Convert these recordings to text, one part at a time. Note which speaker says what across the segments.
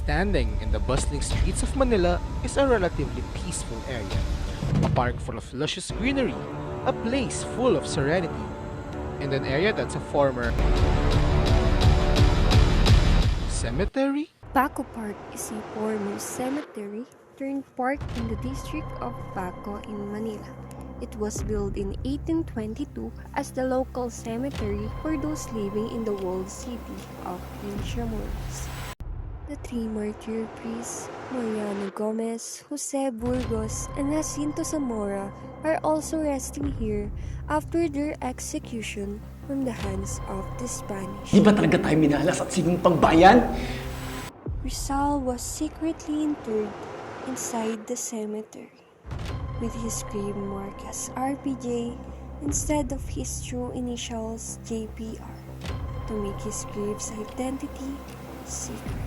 Speaker 1: Standing in the bustling streets of Manila is a relatively peaceful area. A park full of luscious greenery, a place full of serenity, and an area that's a former cemetery?
Speaker 2: Paco Park is a former cemetery turned park in the district of Paco in Manila. It was built in 1822 as the local cemetery for those living in the walled city of Intramuros. The three martyr priests, Mariano Gomez, Jose Burgos, and Jacinto Zamora, are also resting here after their execution from the hands of the Spanish.
Speaker 3: Di ba talaga tayo minalas at sinong pagbayan?
Speaker 2: Rizal was secretly interred inside the cemetery, with his grave marked as RPJ instead of his true initials JPR, to make his grave's identity secret.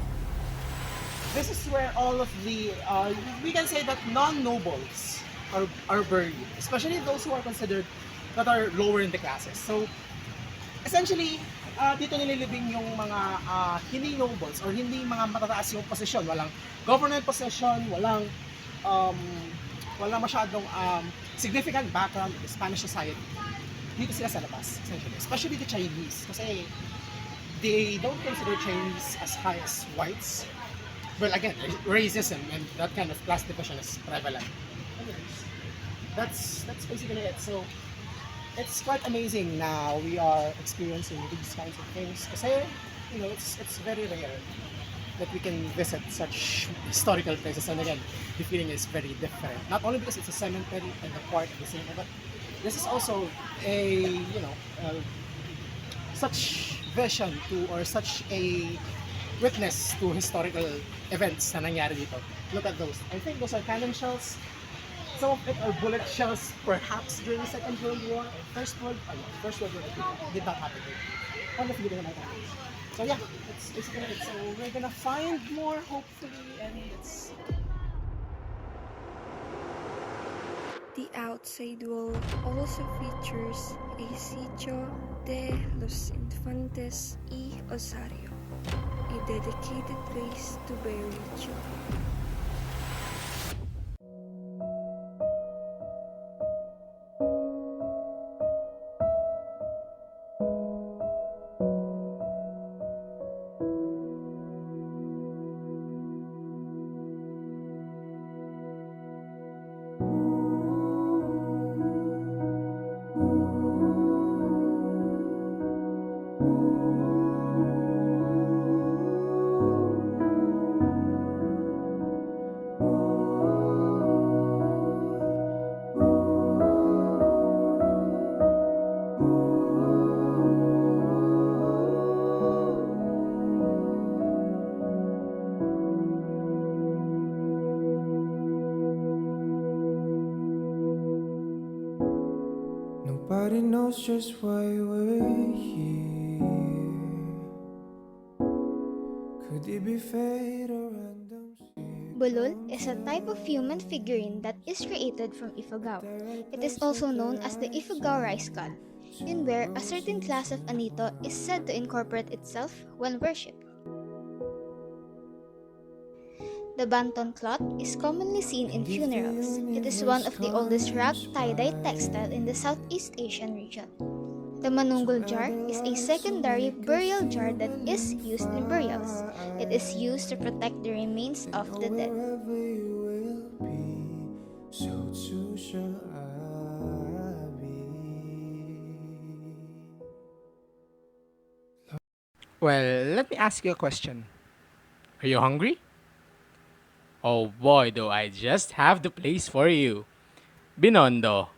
Speaker 4: This is where all of the, we can say that non-nobles are buried, especially those who are considered that are lower in the classes. So, essentially, dito nililibing yung mga hindi nobles or hindi mga matataas yung posisyon. Walang government position, walang masyadong significant background in the Spanish society. Dito sila sa labas, essentially. Especially the Chinese, kasi they don't consider Chinese as high as whites. Well, again, racism and that kind of class division is prevalent. Anyways, that's basically it. So, it's quite amazing now we are experiencing these kinds of things. Kasi, you know, it's very rare that we can visit such historical places. And again, the feeling is very different. Not only because it's a cemetery and the park at the same time, but this is also a, you know, such vision to or such a witness to historical events na nangyari dito. Look at those. I think those are cannon shells. Some of it are bullet shells, perhaps during the Second World War or First World War. Did not happen. One of the happens. So yeah, that's basically it. So we're gonna find more hopefully, and it's.
Speaker 2: The outside wall also features a sitio de los Infantes y Osario, a dedicated place to bury children.
Speaker 5: Nobody knows just why we're here. Could it be fate or random shit?
Speaker 6: Bulol is a type of human figurine that is created from Ifugao. It is also known as the Ifugao rice god, in where a certain class of Anito is said to incorporate itself when worshipped. The Banton cloth is commonly seen in funerals. It is one of the oldest wrapped tie-dye textile in the Southeast Asian region. The Manunggul jar is a secondary burial jar that is used in burials. It is used to protect the remains of the dead.
Speaker 5: Wherever you will be, so too shall I be.
Speaker 1: Well, let me ask you a question. Are you hungry? Oh boy, do I just have the place for you. Binondo.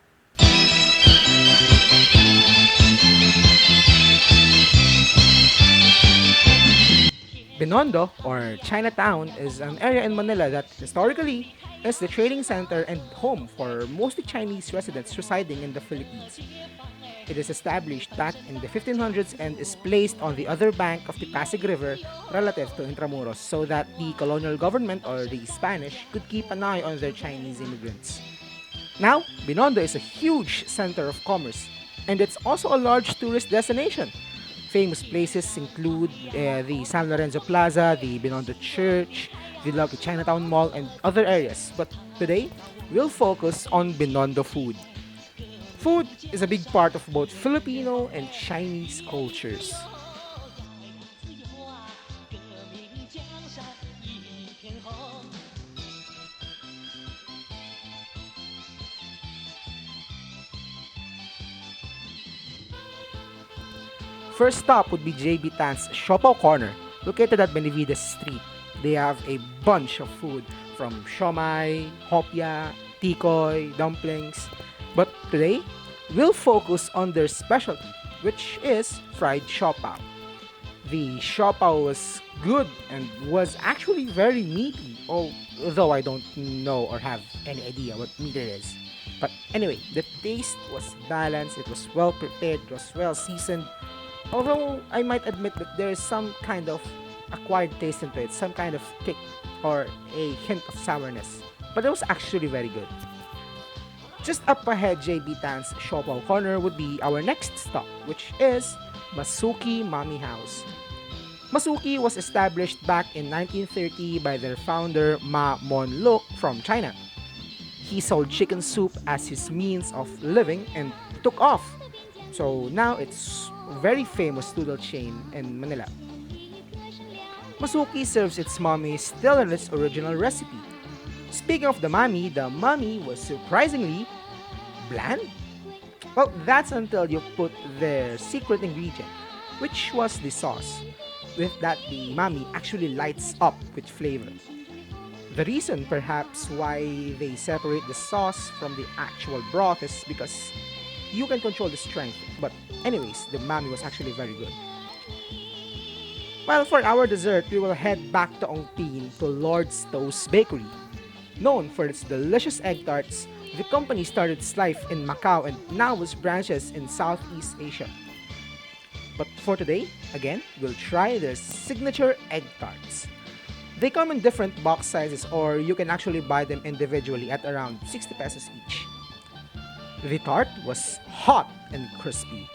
Speaker 1: Binondo, or Chinatown, is an area in Manila that historically is the trading center and home for mostly Chinese residents residing in the Philippines. It is established back in the 1500s and is placed on the other bank of the Pasig River relative to Intramuros so that the colonial government or the Spanish could keep an eye on their Chinese immigrants. Now, Binondo is a huge center of commerce and it's also a large tourist destination. Famous places include the San Lorenzo Plaza, the Binondo Church, the lovely Chinatown Mall, and other areas. But today, we'll focus on Binondo food. Food is a big part of both Filipino and Chinese cultures. First stop would be JB Tan's Siopaw Corner, located at Benavides Street. They have a bunch of food from siomai, hopia, tikoy, dumplings. But today, we'll focus on their specialty, which is fried siopaw. The siopaw was good and was actually very meaty, although I don't know or have any idea what meat it is. But anyway, the taste was balanced, it was well prepared, it was well seasoned. Although I might admit that there is some kind of acquired taste into it, some kind of kick or a hint of sourness. But it was actually very good. Just up ahead, JB Tan's Siopaw Corner would be our next stop, which is Masuki Mami House. Masuki was established back in 1930 by their founder Ma Monluk from China. He sold chicken soup as his means of living and took off. So now it's a very famous noodle chain in Manila. Masuki serves its mommy still in its original recipe. Speaking of the mummy was surprisingly bland. Well, that's until you put the secret ingredient, which was the sauce. With that, the mummy actually lights up with flavor. The reason, perhaps, why they separate the sauce from the actual broth is because you can control the strength. But, anyways, the mummy was actually very good. Well, for our dessert, we will head back to Ongpin to Lord's Toast Bakery. Known for its delicious egg tarts, the company started its life in Macau and now has branches in Southeast Asia. But for today, again, we'll try their signature egg tarts. They come in different box sizes or you can actually buy them individually at around 60 pesos each. The tart was hot and crispy,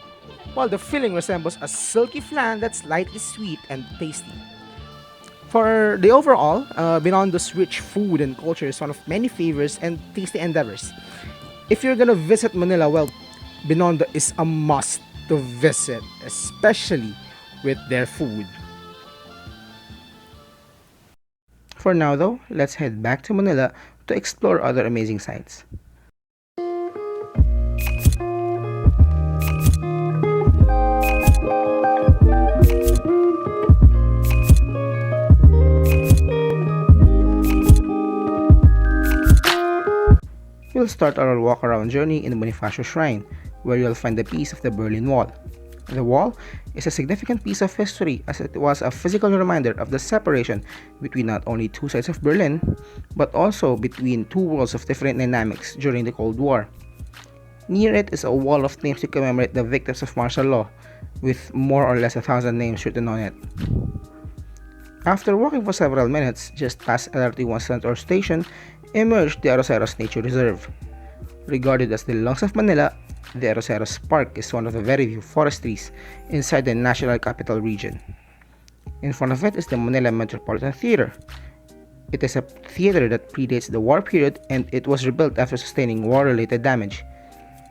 Speaker 1: while the filling resembles a silky flan that's lightly sweet and tasty. For the overall, Binondo's rich food and culture is one of many favors and tasty endeavors. If you're gonna visit Manila, well, Binondo is a must to visit, especially with their food. For now though, let's head back to Manila to explore other amazing sites. We'll start our walk-around journey in the Bonifacio Shrine, where you'll find the piece of the Berlin Wall. The wall is a significant piece of history as it was a physical reminder of the separation between not only two sides of Berlin, but also between two worlds of different dynamics during the Cold War. Near it is a wall of names to commemorate the victims of martial law, with more or less 1,000 names written on it. After walking for several minutes, just past LRT1 Centaur Station, emerged the Arroceros Nature Reserve. Regarded as the lungs of Manila, the Arroceros Park is one of the very few forest trees inside the National Capital Region. In front of it is the Manila Metropolitan Theater. It is a theater that predates the war period and it was rebuilt after sustaining war-related damage.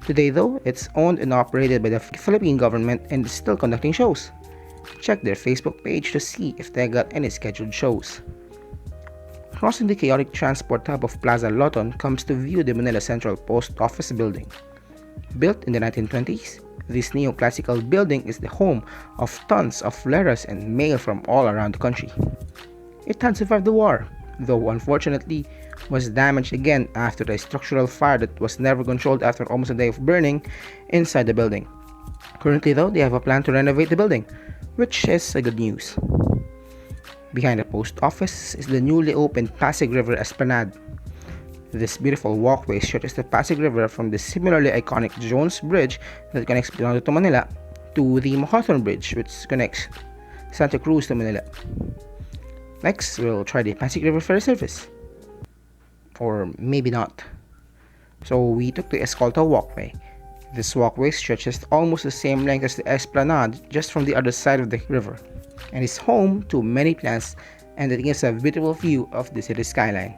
Speaker 1: Today though, it's owned and operated by the Philippine government and is still conducting shows. Check their Facebook page to see if they got any scheduled shows. Crossing the chaotic transport hub of Plaza Loton comes to view the Manila Central Post Office building. Built in the 1920s, this neoclassical building is the home of tons of letters and mail from all around the country. It had survived the war, though unfortunately was damaged again after a structural fire that was never controlled after almost a day of burning inside the building. Currently though, they have a plan to renovate the building, which is a good news. Behind the post office is the newly opened Pasig River Esplanade. This beautiful walkway stretches the Pasig River from the similarly iconic Jones Bridge that connects Binondo to Manila to the MacArthur Bridge, which connects Santa Cruz to Manila. Next, we'll try the Pasig River Ferry service. Or maybe not. So we took the Escolta walkway. This walkway stretches almost the same length as the esplanade, just from the other side of the river, and is home to many plants, and it gives a beautiful view of the city skyline.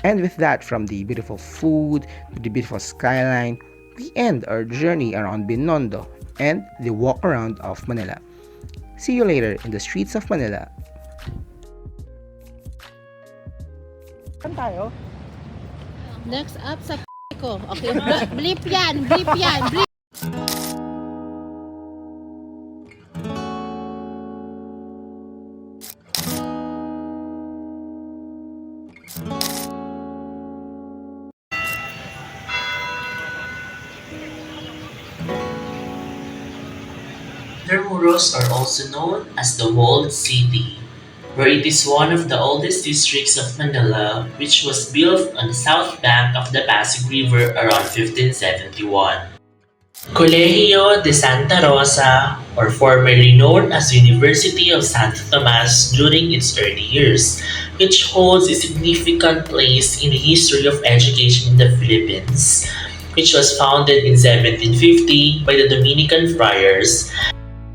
Speaker 1: And with that, from the beautiful food to the beautiful skyline, we end our journey around Binondo and the walk around of Manila. See you later in the streets of Manila. Saan tayo?
Speaker 7: Next up sa ko. Okay, blip yan, blip yan, blip.
Speaker 8: Intramuros are also known as the Walled City, where it is one of the oldest districts of Manila, which was built on the south bank of the Pasig River around 1571. Colegio de Santa Rosa, or formerly known as University of Santo Tomas during its early years, which holds a significant place in the history of education in the Philippines, which was founded in 1750 by the Dominican friars.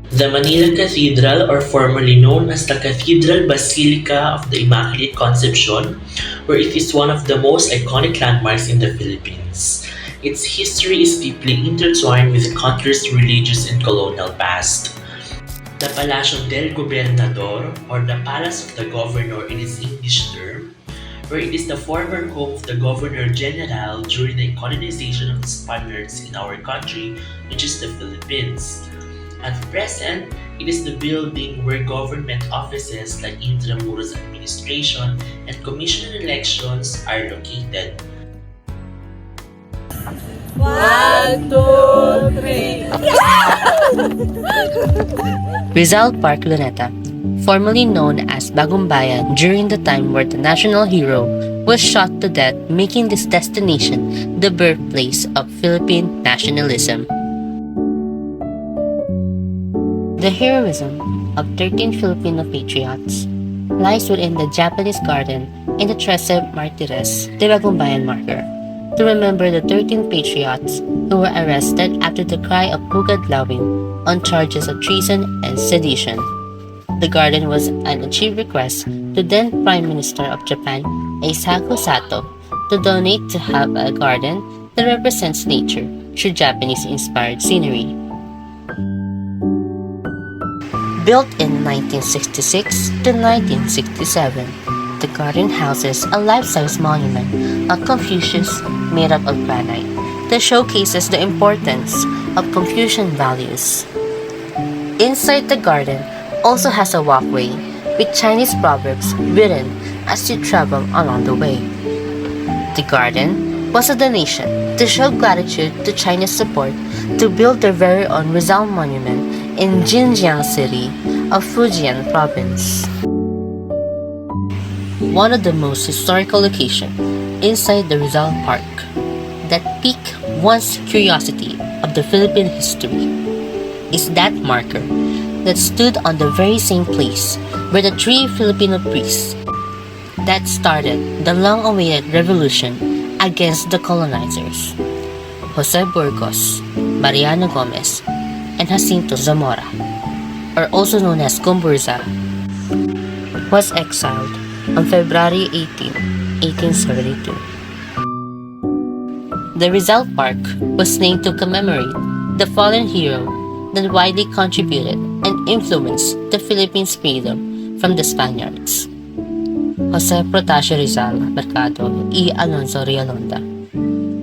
Speaker 8: The Manila Cathedral, or formerly known as the Cathedral Basilica of the Immaculate Conception, where it is one of the most iconic landmarks in the Philippines. Its history is deeply intertwined with the country's religious and colonial past. The Palacio del Gobernador, or the Palace of the Governor in its English term, where it is the former home of the Governor General during the colonization of the Spaniards in our country, which is the Philippines. At present, it is the building where government offices like Intramuros Administration and Commission on Elections are located.
Speaker 7: 1, 2, 3.
Speaker 9: Rizal Park Luneta, formerly known as Bagumbayan during the time where the national hero was shot to death, making this destination the birthplace of Philippine nationalism. The heroism of 13 Filipino patriots lies within the Japanese garden in the Trece Martires de Bagumbayan marker, to remember the 13 patriots who were arrested after the cry of Pugad Lawin on charges of treason and sedition. The garden was an achieved request to then Prime Minister of Japan, Eisaku Sato, to donate to have a garden that represents nature through Japanese-inspired scenery. Built in 1966 to 1967, the garden houses a life-size monument of Confucius made up of granite that showcases the importance of Confucian values. Inside the garden also has a walkway with Chinese proverbs written as you travel along the way. The garden was a donation to show gratitude to China's support to build their very own Rizal Monument in Jinjiang City of Fujian Province. One of the most historical locations inside the Rizal Park that piqued one's curiosity of the Philippine history is that marker that stood on the very same place where the three Filipino priests that started the long-awaited revolution against the colonizers, Jose Burgos, Mariano Gomez, and Jacinto Zamora, or also known as Gomburza, was exiled on February 18, 1872. The Rizal Park was named to commemorate the fallen hero that widely contributed and influenced the Philippines' freedom from the Spaniards, Jose Protasio Rizal Mercado y Alonso Rialonda.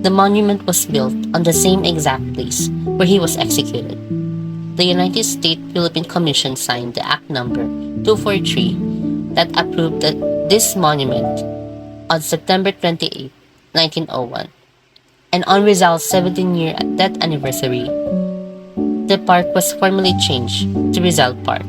Speaker 9: The monument was built on the same exact place where he was executed. The United States Philippine Commission signed the Act Number 243 that approved this monument on September 28, 1901. And on Rizal's 17-year death anniversary, the park was formally changed to Rizal Park.